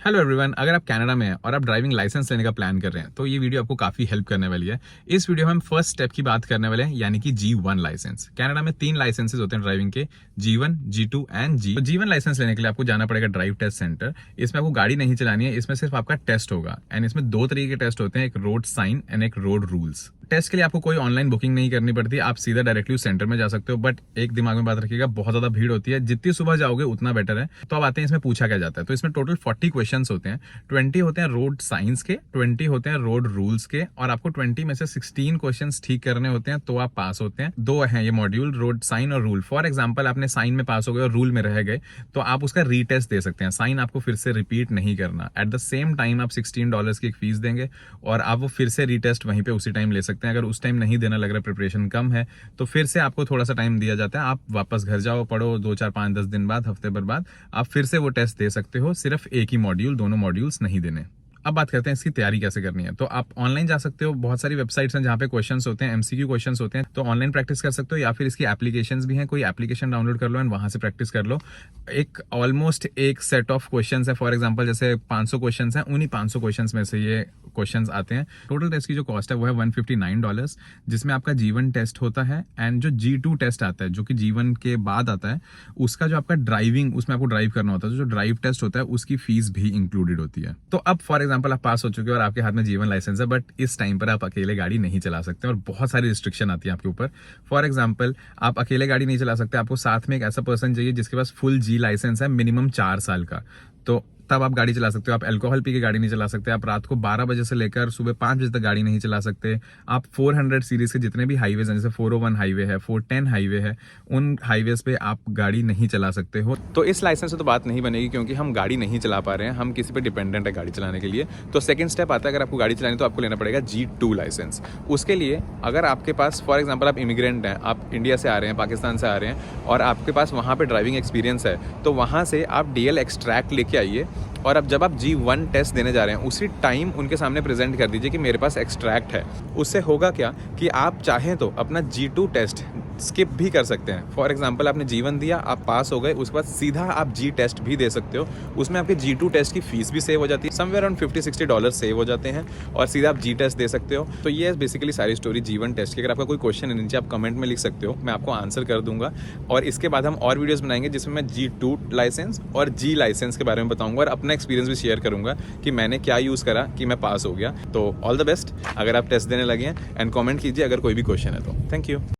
Hello everyone, अगर आप Canada में हैं और आप ड्राइविंग लाइसेंस लेने का प्लान कर रहे हैं तो ये वीडियो आपको काफी हेल्प करने वाली है। इस वीडियो में हम फर्स्ट स्टेप की बात करने वाले हैं, यानी कि G1 लाइसेंस। कनाडा में 3 लाइसेंसेज होते हैं ड्राइविंग के, G1, G2 एंड G। तो G1 लाइसेंस लेने के लिए आपको जाना पड़ेगा ड्राइव टेस्ट सेंटर। इसमें आपको गाड़ी नहीं चलानी है, इसमें सिर्फ आपका टेस्ट होगा। एंड इसमें 2 तरीके के टेस्ट होते हैं, एक रोड साइन एंड एक रोड रूल्स। टेस्ट के लिए आपको कोई ऑनलाइन बुकिंग नहीं करनी पड़ती, आप सीधा डायरेक्टली सेंटर में जा सकते हो। बट एक दिमाग में बात रखिएगा, बहुत ज्यादा भीड़ होती है, जितनी सुबह जाओगे उतना बेटर है। तो अब आते हैं इसमें पूछा क्या जाता है। तो इसमें टोटल 40 क्वेश्चन होते हैं। 20 होते हैं रोड साइंस के, 20 होते हैं रोड रूल्स के, और आपको 20 में से 16 क्वेश्चंस ठीक करने होते हैं तो आप पास होते हैं। 2 हैं ये मॉड्यूल, रोड साइन और रूल। फॉर एग्जांपल आपने साइन में पास हो गए और रूल में रह गए तो आप उसका रीटेस्ट दे सकते हैं। साइन आपको फिर से रिपीट नहीं करना। एट द सेम टाइम आप $16 की एक फीस देंगे और आप वो फिर से रीटेस्ट वहीं पे उसी टाइम ले सकते हैं। अगर उस टाइम नहीं देना लग रहा, प्रिपरेशन कम है, तो फिर से आपको थोड़ा सा टाइम दिया जाता है। आप वापस घर जाओ, पढ़ो, 2, 4, 5, 10 दिन बाद, हफ्ते भर बाद आप फिर से वो टेस्ट दे सकते हो। सिर्फ एक ही मॉड्यूल, दोनों मॉड्यूल्स नहीं देने। अब बात करते हैं इसकी तैयारी कैसे करनी है। तो आप ऑनलाइन जा सकते हो, बहुत सारी वेबसाइट्स हैं जहाँ पे क्वेश्चंस होते हैं, एमसीक्यू क्वेश्चंस होते हैं, तो ऑनलाइन प्रैक्टिस कर सकते हो। या फिर इसकी एप्लीकेशंस भी हैं, कोई एप्लीकेशन डाउनलोड कर लो एंड वहां से प्रैक्टिस कर लो। एक ऑलमोस्ट एक सेट ऑफ क्वेश्चंस है। फॉर एग्जांपल जैसे 500 क्वेश्चंस हैं, उन्हीं 500 क्वेश्चंस में से ये क्वेश्चंस आते हैं। टोटल टेस्ट की जो कॉस्ट है वो है $159, जिसमें आपका G1 टेस्ट होता है एंड जो G2 टेस्ट आता है, जो कि G1 के बाद आता है, उसका जो आपका ड्राइविंग, उसमें आपको ड्राइव करना होता है, जो ड्राइव टेस्ट होता है उसकी फीस भी इंक्लूडेड होती है। तो अब फॉर एग्जाम्पल आप पास हो चुके हो और आपके हाथ में G1 लाइसेंस है, बट इस टाइम पर आप अकेले गाड़ी नहीं चला सकते और बहुत सारी रिस्ट्रिक्शन आती है आपके ऊपर। फॉर एग्जाम्पल आप अकेले गाड़ी नहीं चला सकते, आपको साथ में एक ऐसा पर्सन चाहिए जिसके पास फुल G लाइसेंस है, मिनिमम 4 साल का। तो तब आप गाड़ी चला सकते हो। आप अल्कोहल पी के गाड़ी नहीं चला सकते। आप रात को 12 बजे से लेकर सुबह 5 बजे तक गाड़ी नहीं चला सकते। आप 400 सीरीज के जितने भी हाईवेज हैं, जैसे 401 हाईवे है, 410 हाईवे है, उन हाईवेज पे आप गाड़ी नहीं चला सकते हो। तो इस लाइसेंस से तो बात नहीं बनेगी, क्योंकि हम गाड़ी नहीं चला पा रहे हैं, हम किसी पे डिपेंडेंट है गाड़ी चलाने के लिए। तो सेकंड स्टेप आता है, अगर आपको गाड़ी चलानी तो आपको लेना पड़ेगा G2 लाइसेंस। उसके लिए अगर आपके पास फॉर एग्जाम्पल आप इमिग्रेंट हैं, आप इंडिया से आ रहे हैं, पाकिस्तान से आ रहे हैं, और आपके पास वहाँ पे ड्राइविंग एक्सपीरियंस है, तो वहाँ से आप DL एक्सट्रैक्ट लेके आइए। और अब जब आप G1 टेस्ट देने जा रहे हैं, उसी टाइम उनके सामने प्रेजेंट कर दीजिए कि मेरे पास एक्सट्रैक्ट है। उससे होगा क्या कि आप चाहें तो अपना G2 टेस्ट स्किप भी कर सकते हैं। फॉर एग्जांपल आपने G1 दिया, आप पास हो गए, उसके बाद सीधा आप G टेस्ट भी दे सकते हो। उसमें आपके G2 टेस्ट की फीस भी सेव हो जाती है, समवेयर अराउंड $50-60 सेव हो जाते हैं, और सीधा आप G टेस्ट दे सकते हो। तो ये बेसिकली सारी स्टोरी G1 टेस्ट की। अगर आपका कोई क्वेश्चन है नीचे आप कमेंट में लिख सकते हो, मैं आपको आंसर कर दूंगा। और इसके बाद हम और वीडियोस बनाएंगे जिसमें मैं G2 लाइसेंस और G लाइसेंस के बारे में बताऊंगा और अपना एक्सपीरियंस भी शेयर करूंगा कि मैंने क्या यूज़ करा कि मैं पास हो गया। तो ऑल द बेस्ट अगर आप टेस्ट देने लगे हैं, एंड कॉमेंट कीजिए अगर कोई भी क्वेश्चन है तो। Thank you.